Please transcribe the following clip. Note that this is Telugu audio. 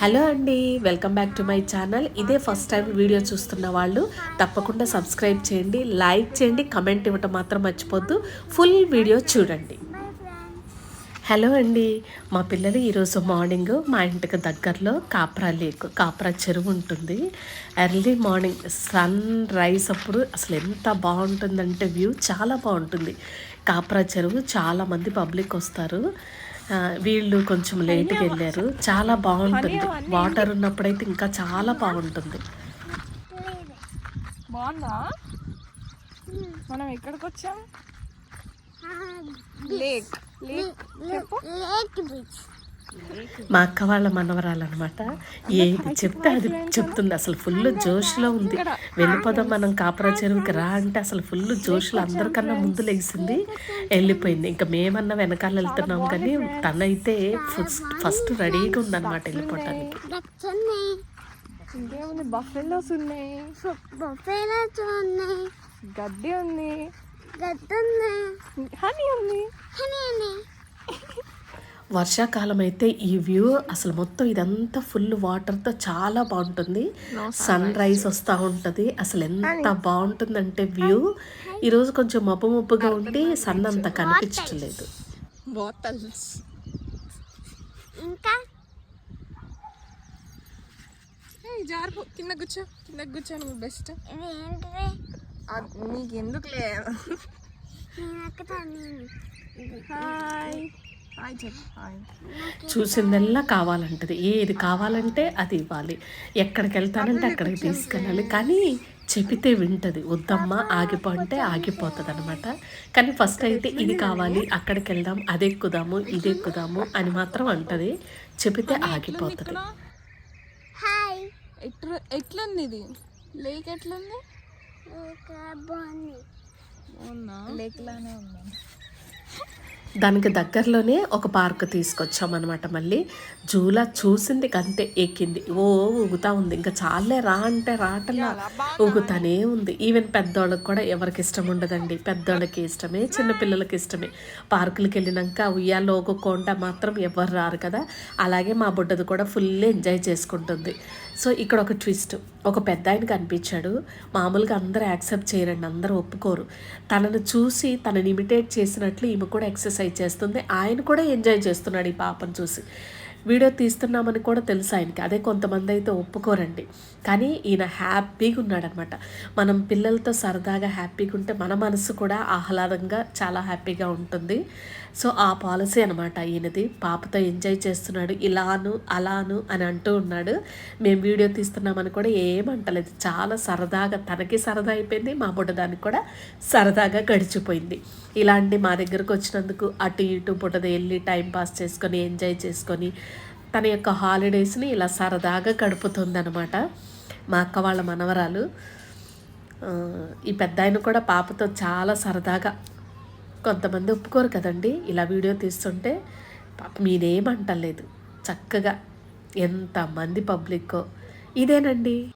హలో అండి, welcome back to my channel. ఇదే ఫస్ట్ టైం వీడియో చూస్తున్న వాళ్ళు తప్పకుండా సబ్స్క్రైబ్ చేయండి, లైక్ చేయండి, కమెంట్ ఇవ్వటం మాత్రం మర్చిపోద్దు. ఫుల్ వీడియో చూడండి. హలో అండి, మా పిల్లలు ఈరోజు మార్నింగ్ మా ఇంటికి దగ్గరలో కాప్రా చెరువు ఉంటుంది. ఎర్లీ మార్నింగ్ సన్ రైజ్ అప్పుడు అసలు ఎంత బాగుంటుందంటే వ్యూ చాలా బాగుంటుంది. కాప్రా చెరువు చాలామంది పబ్లిక్ వస్తారు. వీళ్ళు కొంచెం లేట్గా వెళ్ళారు. చాలా బాగుంటుంది, వాటర్ ఉన్నప్పుడైతే ఇంకా చాలా బాగుంటుంది. బాగుందా? మనం ఎక్కడికి వచ్చాం? Lake beach. మా అక్క వాళ్ళ మనవరాలు అనమాట. ఏది చెప్తే అది చెప్తుంది. అసలు ఫుల్ జోష్లో ఉంది. వెళ్ళిపోదాం మనం కాపురా చెరువుకి రా అంటే అసలు ఫుల్ జోష్లో అందరికన్నా ముందు లేచింది, వెళ్ళిపోయింది. ఇంకా మేమన్నా వెనకాల వెళ్తున్నాం కానీ తనైతే ఫస్ట్ రెడీగా ఉందన్నమాట వెళ్ళిపోవటానికి. బఫెలోస్ ఉన్నాయి, గడ్డి ఉంది, హనీ ఉంది. వర్షాకాలం అయితే ఈ వ్యూ అసలు మొత్తం ఇదంతా ఫుల్ వాటర్తో చాలా బాగుంటుంది. సన్ రైజ్ వస్తూ ఉంటుంది. అసలు ఎంత బాగుంటుందంటే వ్యూ. ఈరోజు కొంచెం మబ్బుగా ఉండి సన్ అంత కనిపించలేదు. బాటిల్స్ జారు కింద కూర్చో నువ్వు బెస్ట్. నీకు ఎందుకు లేదు? హాయ్ చూసిందల్లా కావాలంటది. ఏది కావాలంటే అది ఇవ్వాలి. ఎక్కడికి వెళ్తానంటే అక్కడికి తీసుకెళ్ళాలి. కానీ చెబితే వింటది. వద్దమ్మా ఆగిపో అంటే ఆగిపోతుంది అనమాట. కానీ ఫస్ట్ అయితే ఇది కావాలి, అక్కడికి వెళ్దాం, అది ఎక్కుదాము, ఇది ఎక్కుదాము అని మాత్రం అంటది. చెబితే ఆగిపోతుంది. ఎట్లుంది ఇది? లేక్ ఎట్లుంది? లేక్ లానే ఉంది. దానికి దగ్గరలోనే ఒక పార్క్ తీసుకొచ్చామన్నమాట. మళ్ళీ జూలా చూసింది అంతే, ఎక్కింది, ఊగుతూ ఉంది. ఇంకా చాలే రా అంటే రాటల్లా ఊగుతానే ఉంది. ఈవెన్ పెద్దోళ్ళకి కూడా ఎవరికి ఇష్టం ఉండదండి. పెద్దోళ్ళకి ఇష్టమే, చిన్నపిల్లలకి ఇష్టమే. పార్కులకి వెళ్ళినాక ఉయ్యాలో ఊగుకుంటా మాత్రం ఎవరు రారు కదా. అలాగే మా బుడ్డది కూడా ఫుల్ ఎంజాయ్ చేసుకుంటుంది. సో ఇక్కడ ఒక ట్విస్ట్, ఒక పెద్ద ఆయన కనిపించాడు. మామూలుగా అందరూ యాక్సెప్ట్ చేయరండి, అందరూ ఒప్పుకోరు. తనను చూసి తనని ఇమిటేట్ చేసినట్లు ఈమె కూడా ఎక్సర్సైజ్ చేస్తుంది. ఆయన కూడా ఎంజాయ్ చేస్తున్నాడు ఈ పాపను చూసి. వీడియో తీస్తున్నామని కూడా తెలుసు ఆయనకి. అదే కొంతమంది అయితే ఒప్పుకోరండి. కానీ ఈయన హ్యాపీగా ఉన్నాడనమాట. మనం పిల్లలతో సరదాగా హ్యాపీగా ఉంటే మన మనసు కూడా ఆహ్లాదంగా చాలా హ్యాపీగా ఉంటుంది. సో ఆ పాలసీ అనమాట ఈయనది. పాపతో ఎంజాయ్ చేస్తున్నాడు, ఇలాను అలాను అని అంటూ ఉన్నాడు. మేము వీడియో తీస్తున్నామని కూడా ఏమంటలేదు. చాలా సరదాగా, తనకి సరదా అయిపోయింది, మా బుడ్డదానికి కూడా సరదాగా గడిచిపోయింది. ఇలాంటి మా దగ్గరకు వచ్చినందుకు అటు ఇటు బుడ్డది వెళ్ళి టైంపాస్ చేసుకొని ఎంజాయ్ చేసుకొని తన యొక్క హాలిడేస్ని ఇలా సరదాగా గడుపుతుందనమాట మా అక్క వాళ్ళ మనవరాలు. ఈ పెద్ద ఆయన కూడా పాపతో చాలా సరదాగా. కొంతమంది ఒప్పుకోరు కదండి ఇలా వీడియో తీస్తుంటే. పాప మీరేమంటలేదు, చక్కగా ఎంతమంది పబ్లిక్కో. ఇదేనండి.